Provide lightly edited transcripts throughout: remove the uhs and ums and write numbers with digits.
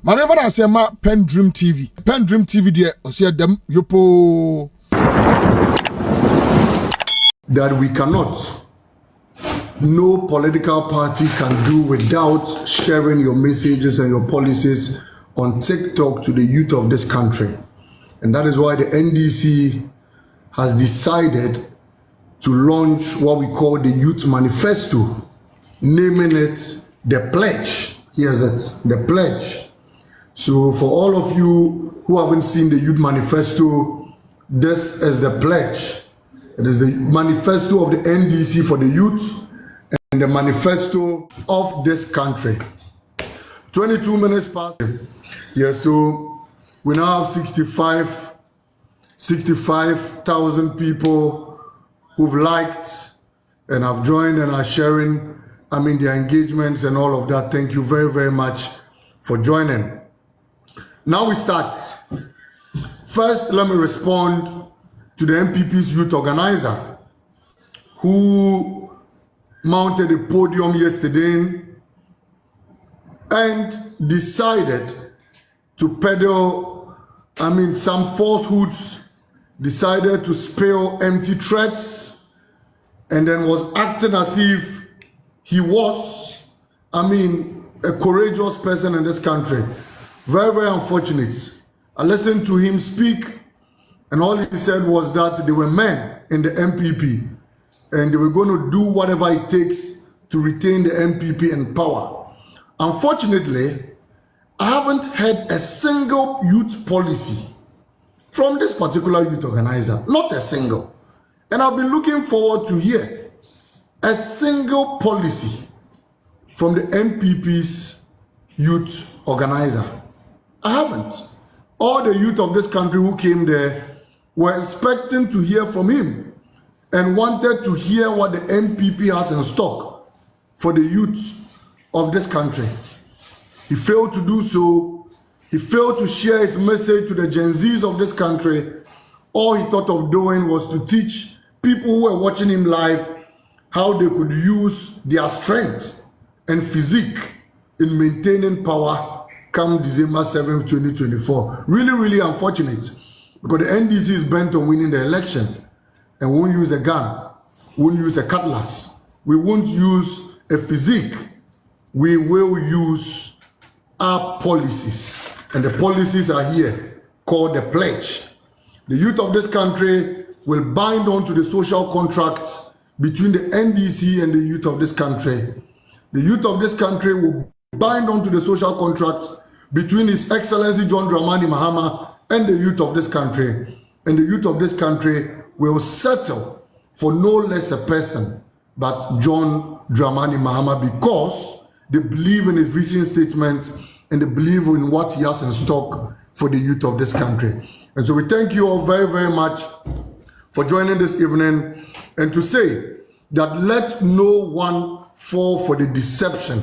Manever I say ma PENDREAM TV. PENDREAM TV there, see them yopo. That we cannot, no political party can do without sharing your messages and your policies on TikTok to the youth of this country. And that is why the NDC has decided to launch what we call the Youth Manifesto, naming it the Pledge. Here's it, the Pledge. So for all of you who haven't seen the Youth Manifesto, this is the Pledge. It is the manifesto of the NDC for the youth and the manifesto of this country. 22 minutes past. Yeah, so we now have 65,000 people who've liked and have joined and are sharing, their engagements and all of that. Thank you very, very much for joining. Now we start. First, let me respond to the NPP's youth organizer, who mounted a podium yesterday and decided to peddle, some falsehoods, decided to spill empty threats, and then was acting as if he was, a courageous person in this country. Very, very unfortunate. I listened to him speak, and all he said was that there were men in the NPP and they were going to do whatever it takes to retain the NPP in power. Unfortunately, I haven't heard a single youth policy from this particular youth organizer, not a single. And I've been looking forward to hear a single policy from the NPP's youth organizer. I haven't. All the youth of this country who came there were expecting to hear from him and wanted to hear what the NPP has in stock for the youth of this country. He failed to do so. He failed to share his message to the Gen Zs of this country. All he thought of doing was to teach people who were watching him live how they could use their strength and physique in maintaining power come December 7th, 2024. Really, really unfortunate, because the NDC is bent on winning the election and won't use a gun, won't use a cutlass. We won't use a physique. We will use our policies. And the policies are here, called the Pledge. The youth of this country will bind on to the social contract between the NDC and the youth of this country. The youth of this country will bind on to the social contract between His Excellency John Dramani Mahama and the youth of this country. And the youth of this country will settle for no less a person but John Dramani Mahama, because they believe in his vision statement and they believe in what he has in stock for the youth of this country. And so we thank you all very, very much for joining this evening, and to say that let no one fall for the deception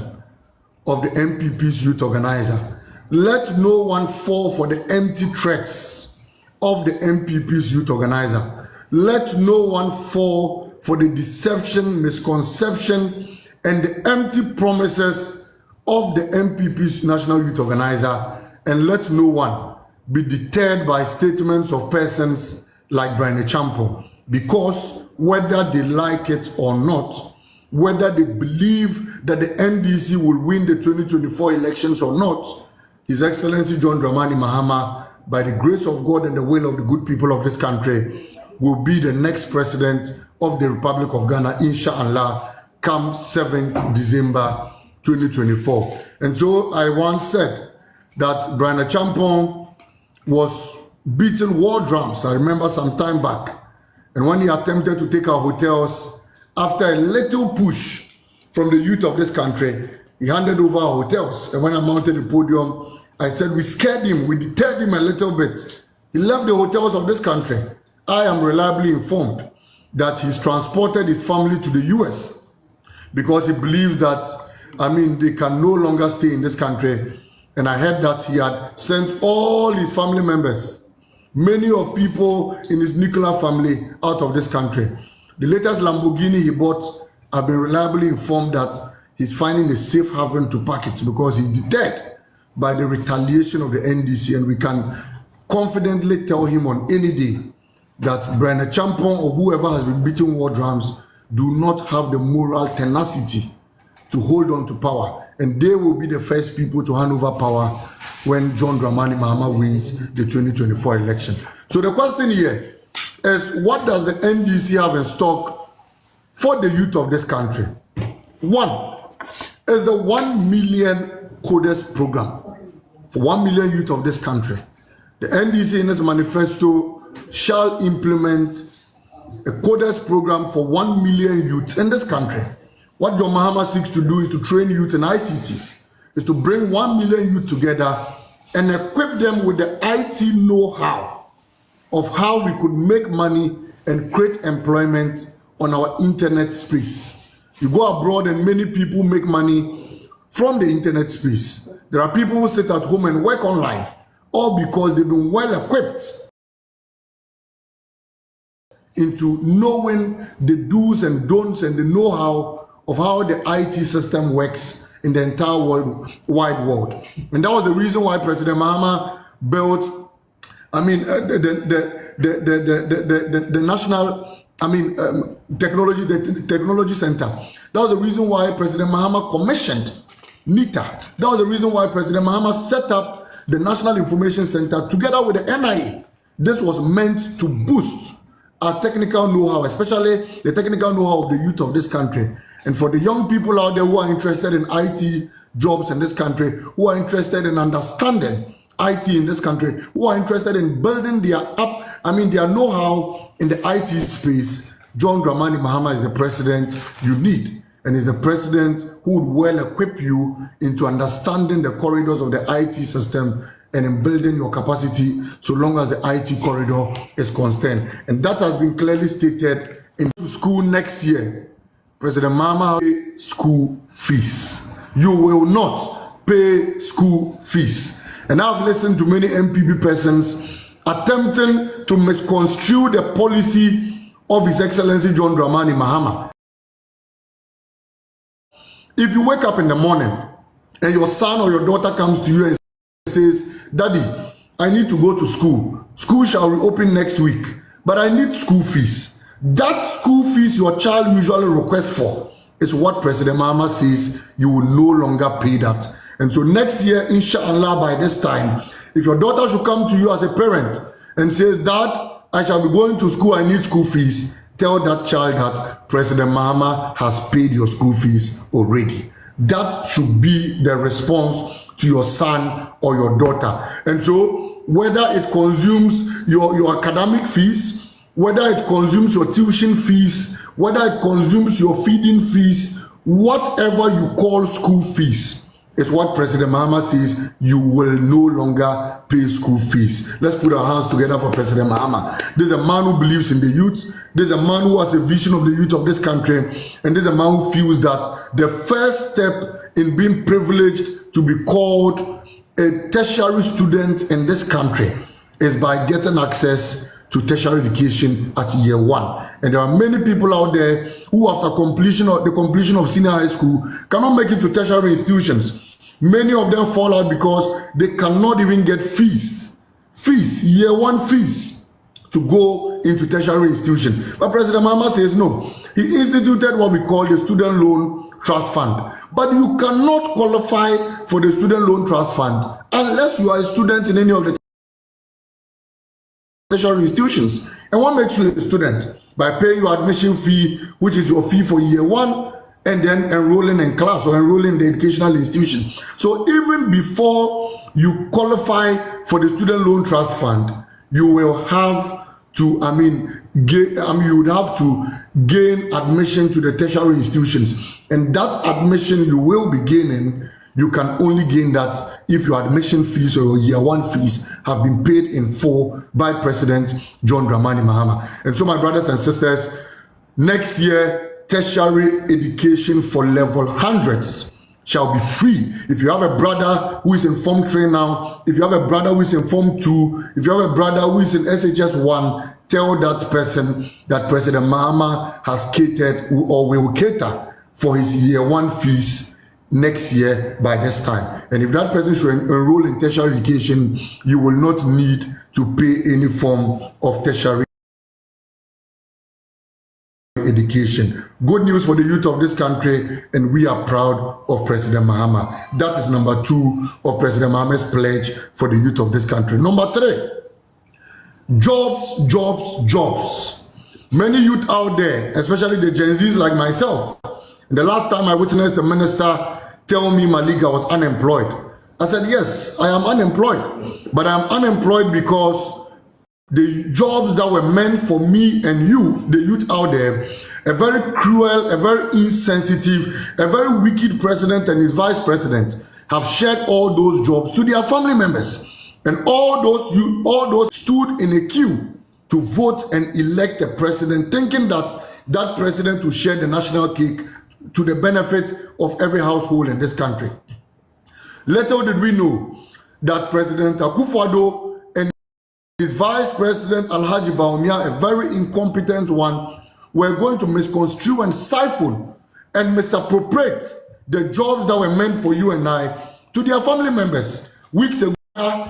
of the NPP's youth organizer. Let no one fall for the empty threats of the NPP's youth organizer. Let no one fall for the deception, misconception, and the empty promises of the NPP's national youth organizer. And let no one be deterred by statements of persons like Bryan Acheampong, because whether they like it or not, whether they believe that the NDC will win the 2024 elections or not, His Excellency John Dramani Mahama, by the grace of God and the will of the good people of this country, will be the next president of the Republic of Ghana, inshallah, come 7th December 2024. And so I once said that Bryan Acheampong was beating war drums, I remember some time back. And when he attempted to take our hotels, after a little push from the youth of this country, he handed over our hotels. And when I mounted the podium, I said, we scared him, we deterred him a little bit. He left the hotels of this country. I am reliably informed that he's transported his family to the US because he believes that, they can no longer stay in this country. And I heard that he had sent all his family members, many of people in his nuclear family, out of this country. The latest Lamborghini he bought, I've been reliably informed that he's finding a safe haven to park it, because he's deterred by the retaliation of the NDC, and we can confidently tell him on any day that Bryan Acheampong or whoever has been beating war drums do not have the moral tenacity to hold on to power, and they will be the first people to hand over power when John Dramani Mahama wins the 2024 election. So the question here is, what does the NDC have in stock for the youth of this country? One is the 1 million coders program for 1 million youth of this country. The NDC in its manifesto shall implement a coders program for 1 million youth in this country. What John Mahama seeks to do is to train youth in ICT, is to bring 1 million youth together and equip them with the IT know-how of how we could make money and create employment on our internet space. You go abroad and many people make money from the internet space. There are people who sit at home and work online, all because they've been well equipped into knowing the do's and don'ts and the know-how of how the IT system works in the entire wide world. And that was the reason why President Mahama built, the national, technology center. That was the reason why President Mahama commissioned NITA. That was the reason why President Mahama set up the National Information Center together with the NIA. This was meant to boost our technical know-how, especially the technical know-how of the youth of this country. And for the young people out there who are interested in IT jobs in this country, who are interested in understanding IT in this country, who are interested in building their their know-how in the IT space, John Dramani Mahama is the president you need, and is the president who would well equip you into understanding the corridors of the IT system and in building your capacity so long as the IT corridor is concerned. And that has been clearly stated in school next year. President Mahama pay school fees. You will not pay school fees. And I've listened to many NPP persons attempting to misconstrue the policy of His Excellency John Dramani Mahama. If you wake up in the morning and your son or your daughter comes to you and says, "Daddy, I need to go to school. School shall reopen next week, but I need school fees." That school fees your child usually requests for is what President Mahama says you will no longer pay that. And so next year, inshallah, by this time, if your daughter should come to you as a parent and says, "Dad, I shall be going to school, I need school fees," tell that child that President Mahama has paid your school fees already. That should be the response to your son or your daughter. And so whether it consumes your academic fees, whether it consumes your tuition fees, whether it consumes your feeding fees, whatever you call school fees, is what President Mahama says you will no longer pay school fees. Let's put our hands together for President Mahama. This is a man who believes in the youth. This is a man who has a vision of the youth of this country. And this is a man who feels that the first step in being privileged to be called a tertiary student in this country is by getting access to tertiary education at year 1. And there are many people out there who, after the completion of senior high school, cannot make it to tertiary institutions. Many of them fall out because they cannot even get year 1 fees to go into tertiary institution. But President Mahama says no. He instituted what we call the Student Loan Trust Fund. But you cannot qualify for the Student Loan Trust Fund unless you are a student in any of the tertiary institutions. And what makes you a student? By paying your admission fee, which is your fee for year 1, and then enrolling in class or enrolling in the educational institution. So even before you qualify for the Student Loan Trust Fund, you will have to, you would have to gain admission to the tertiary institutions. And that admission you will be gaining, you can only gain that if your admission fees or your year 1 fees have been paid in full by President John Dramani Mahama. And so, my brothers and sisters, next year, tertiary education for level 100s shall be free. If you have a brother who is in Form 3 now, if you have a brother who is in Form 2, if you have a brother who is in SHS 1, tell that person that President Mahama has catered or will cater for his year 1 fees next year by this time. And if that person should enroll in tertiary education, you will not need to pay any form of tertiary education. Good news for the youth of this country, and we are proud of President Mahama. That is number 2 of President Mahama's pledge for the youth of this country. Number 3, jobs, jobs, jobs. Many youth out there, especially the Gen Zs like myself, the last time I witnessed the minister tell me, Malik, I was unemployed. I said, yes, I am unemployed, but I'm unemployed because the jobs that were meant for me and you, the youth out there, a very cruel, a very insensitive, a very wicked president and his vice president have shared all those jobs to their family members. And all those stood in a queue to vote and elect a president, thinking that that president will share the national cake to the benefit of every household in this country. Little did we know that President Akufo-Addo and his vice president Alhaji Bawumia, a very incompetent one, were going to misconstrue and siphon and misappropriate the jobs that were meant for you and I to their family members. Weeks ago,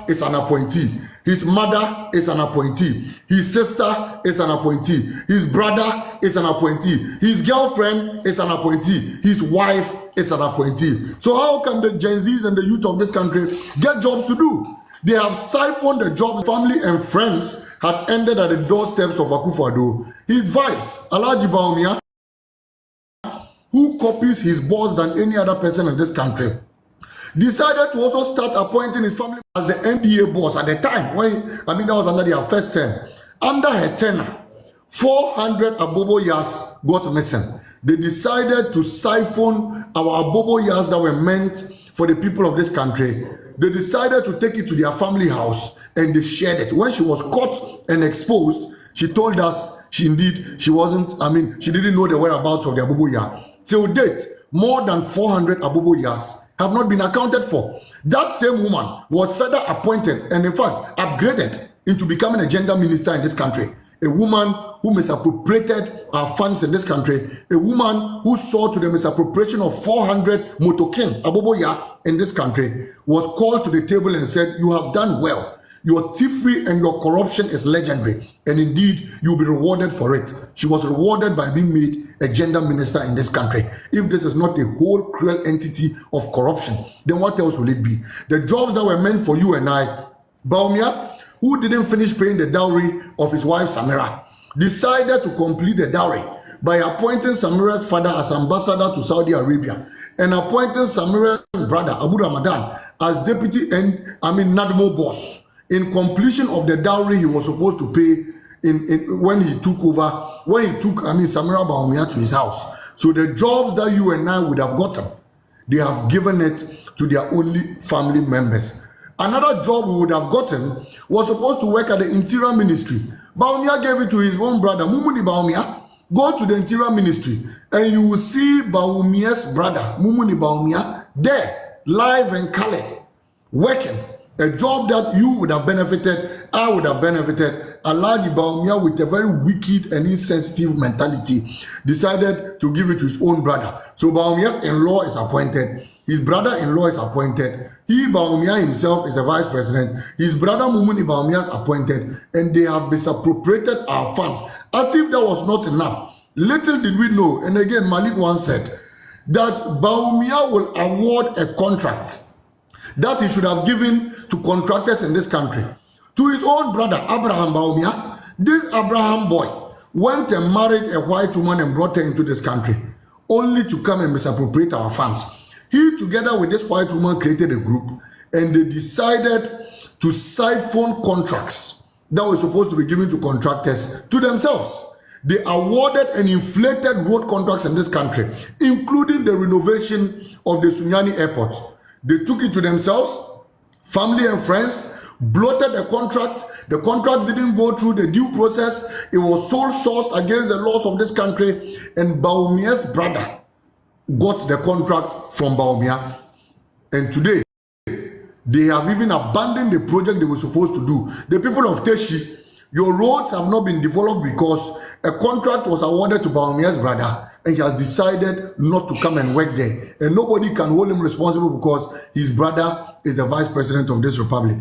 is an appointee. His mother is an appointee. His sister is an appointee. His brother is an appointee. His girlfriend is an appointee. His wife is an appointee. So how can the Gen Zs and the youth of this country get jobs to do? They have siphoned the jobs. Family and friends had ended at the doorsteps of Akufo-Addo. His vice, Alhaji Bawumia, who copies his boss than any other person in this country, decided to also start appointing his family as the NDA boss at the time. That was under their first term. Under her tenure, 400 Abobo Yas got missing. They decided to siphon our Abobo Yas that were meant for the people of this country. They decided to take it to their family house and they shared it. When she was caught and exposed, she told us she didn't know the whereabouts of the Abobo Ya. Till date, more than 400 Abobo Yas have not been accounted for. That same woman was further appointed and in fact upgraded into becoming a gender minister in this country. A woman who misappropriated our funds in this country. A woman who saw to the misappropriation of 400 motokin Aboboya in this country was called to the table and said, you have done well. Your thievery and your corruption is legendary, and indeed you'll be rewarded for it. She was rewarded by being made a gender minister in this country. If this is not a whole cruel entity of corruption, then what else will it be? The jobs that were meant for you and I, Bawumia, who didn't finish paying the dowry of his wife Samira, decided to complete the dowry by appointing Samira's father as ambassador to Saudi Arabia and appointing Samira's brother Abu Ramadan as deputy Nadmo boss. In completion of the dowry he was supposed to pay when he took Samira Bawumia to his house. So the jobs that you and I would have gotten, they have given it to their only family members. Another job we would have gotten was supposed to work at the Interior Ministry. Bawumia gave it to his own brother, Mumuni Bawumia. Go to the Interior Ministry and you will see Bawumia's brother, Mumuni Bawumia, there, live and colored, working. A job that you would have benefited, I would have benefited. Alhaji Bawumia, with a very wicked and insensitive mentality, decided to give it to his own brother. So Bawumia's in-law is appointed. His brother-in-law is appointed. He, Bawumia himself, is a vice president. His brother Mumuni Bawumia is appointed. And they have misappropriated our funds. As if that was not enough. Little did we know, and again Malik once said, that Bawumia will award a contract that he should have given to contractors in this country to his own brother Abraham Bawumia. This Abraham boy went and married a white woman and brought her into this country only to come and misappropriate our funds. He, together with this white woman, created a group and they decided to siphon contracts that were supposed to be given to contractors to themselves. They awarded and inflated road contracts in this country, including the renovation of the Sunyani airport. They took it to themselves, family and friends, bloated the contract. The contract didn't go through the due process. It was sole sourced against the laws of this country. And Bawumia's brother got the contract from Bawumia. And today, they have even abandoned the project they were supposed to do. The people of Teshi, your roads have not been developed because A contract was awarded to Bawumia's brother, and he has decided not to come and work there. And nobody can hold him responsible because his brother is the vice president of this republic.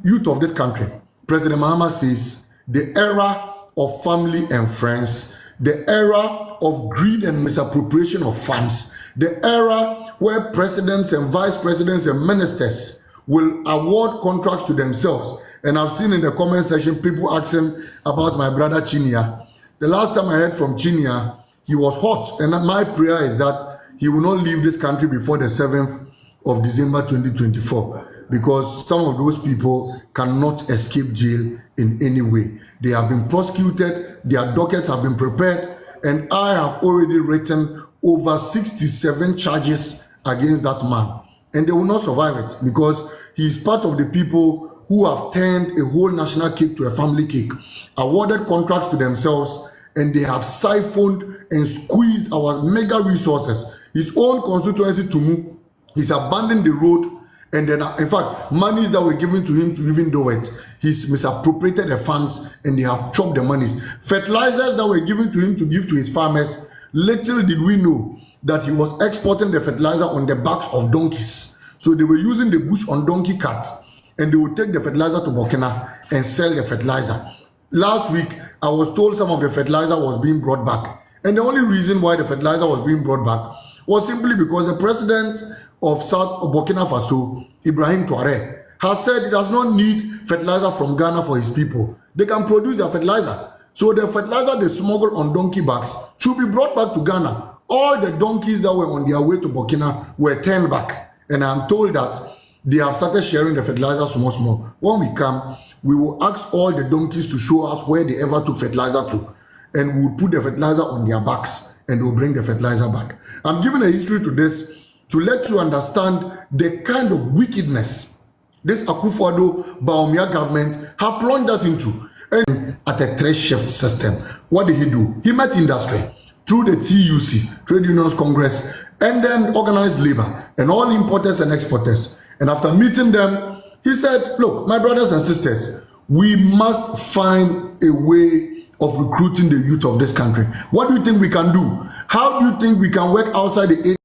Youth of this country, President Mahama says, the era of family and friends, the era of greed and misappropriation of funds, the era where presidents and vice presidents and ministers will award contracts to themselves. And I've seen in the comment section people asking about my brother Chinia. The last time I heard from Chinia, he was hot. And my prayer is that he will not leave this country before the 7th of December 2024, because some of those people cannot escape jail in any way. They have been prosecuted, their dockets have been prepared, and I have already written over 67 charges against that man. And they will not survive it because he is part of the people who have turned a whole national cake to a family cake, awarded contracts to themselves, and they have siphoned and squeezed our mega resources. His own constituency, Tumu, he's abandoned the road, and then, in fact, monies that were given to him to even do it, he's misappropriated the funds, and they have chopped the monies. Fertilizers that were given to him to give to his farmers, little did we know that he was exporting the fertilizer on the backs of donkeys. So they were using the bush on donkey carts, and they would take the fertilizer to Burkina and sell the fertilizer. Last week, I was told some of the fertilizer was being brought back. And the only reason why the fertilizer was being brought back was simply because the president of Burkina Faso, Ibrahim Traoré, has said he does not need fertilizer from Ghana for his people. They can produce their fertilizer. So the fertilizer they smuggle on donkey backs should be brought back to Ghana. All the donkeys that were on their way to Burkina were turned back. And I'm told that they have started sharing the fertilizer small. When we come, we will ask all the donkeys to show us where they ever took fertilizer to. And we will put the fertilizer on their backs and we'll bring the fertilizer back. I'm giving a history to this to let you understand the kind of wickedness this Akufo-Addo Bawumia government have plunged us into. And at a trade-shift system, what did he do? He met industry through the TUC, Trade Unions Congress, and then organized labor and all importers and exporters. And after meeting them, he said, look, my brothers and sisters, we must find a way of recruiting the youth of this country. What do you think we can do? How do you think we can work outside the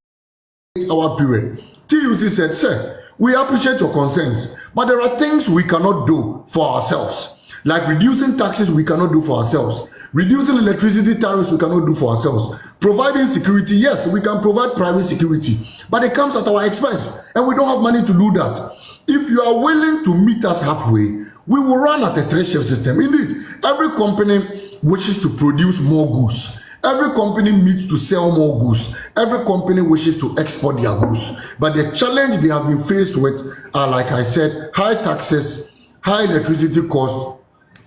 8-hour period? TUC said, sir, we appreciate your concerns, but there are things we cannot do for ourselves. Like reducing taxes, we cannot do for ourselves. Reducing electricity tariffs, we cannot do for ourselves. Providing security, yes, we can provide private security, but it comes at our expense, and we don't have money to do that. If you are willing to meet us halfway, we will run at a trade-shift system. Indeed, every company wishes to produce more goods. Every company needs to sell more goods. Every company wishes to export their goods. But the challenge they have been faced with are, like I said, high taxes, high electricity costs,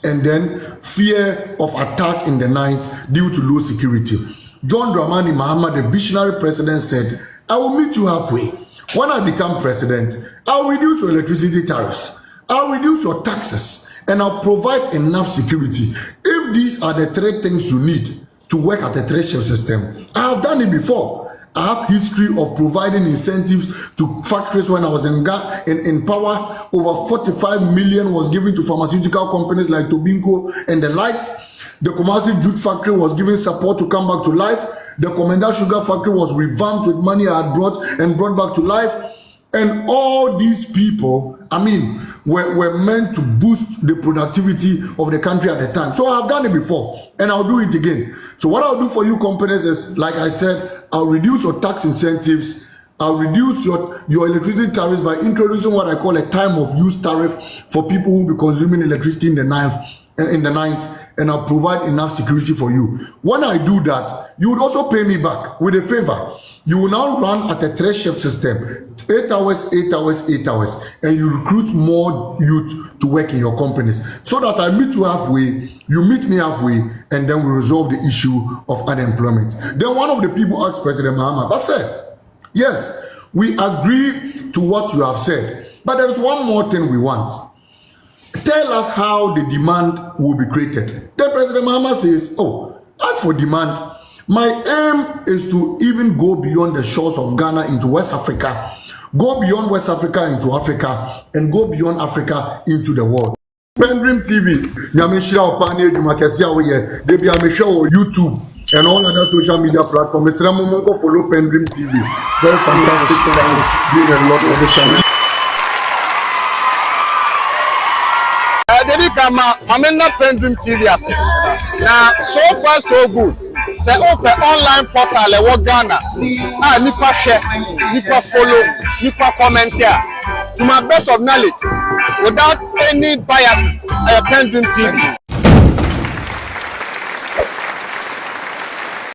and then fear of attack in the night due to low security. John Dramani Mahama, the visionary president, said, I will meet you halfway. When I become president, I'll reduce your electricity tariffs. I'll reduce your taxes, and I'll provide enough security. If these are the three things you need to work at a trade-shift system, I have done it before. I have history of providing incentives to factories. When I was in power, over 45 million was given to pharmaceutical companies like Tobinco and the likes. The Kumasi Jute factory was given support to come back to life. The Commander Sugar factory was revamped with money I had brought back to life. And all these people, were meant to boost the productivity of the country at the time. So I have done it before, and I'll do it again. So what I'll do for you companies is, like I said, I'll reduce your tax incentives. I'll reduce your electricity tariffs by introducing what I call a time of use tariff for people who will be consuming electricity in the night, and I'll provide enough security for you. When I do that, you would also pay me back with a favor. You will now run at a trade-shift system, 8 hours, 8 hours, 8 hours, and you recruit more youth to work in your companies, so that I meet you halfway, you meet me halfway, and then we resolve the issue of unemployment. Then one of the people asked President Mahama, but sir, yes, we agree to what you have said, but there's one more thing we want. Tell us how the demand will be created. Then President Mahama says, as for demand, my aim is to even go beyond the shores of Ghana into West Africa, go beyond West Africa into Africa, and go beyond Africa into the world. PENDREAM TV. Nyamishira opani edumakesi awe. They be a show on YouTube and all other social media platforms. It's Ramongo follow PENDREAM TV. Very fantastic. Doing a lot of the channel. Dedi kama amena PENDREAM TV ase. Now so far so good. Say open online portal e wo Ghana. Nipa share, nipa follow, nipa comment here. To my best of knowledge, without any biases, PENDREAM TV.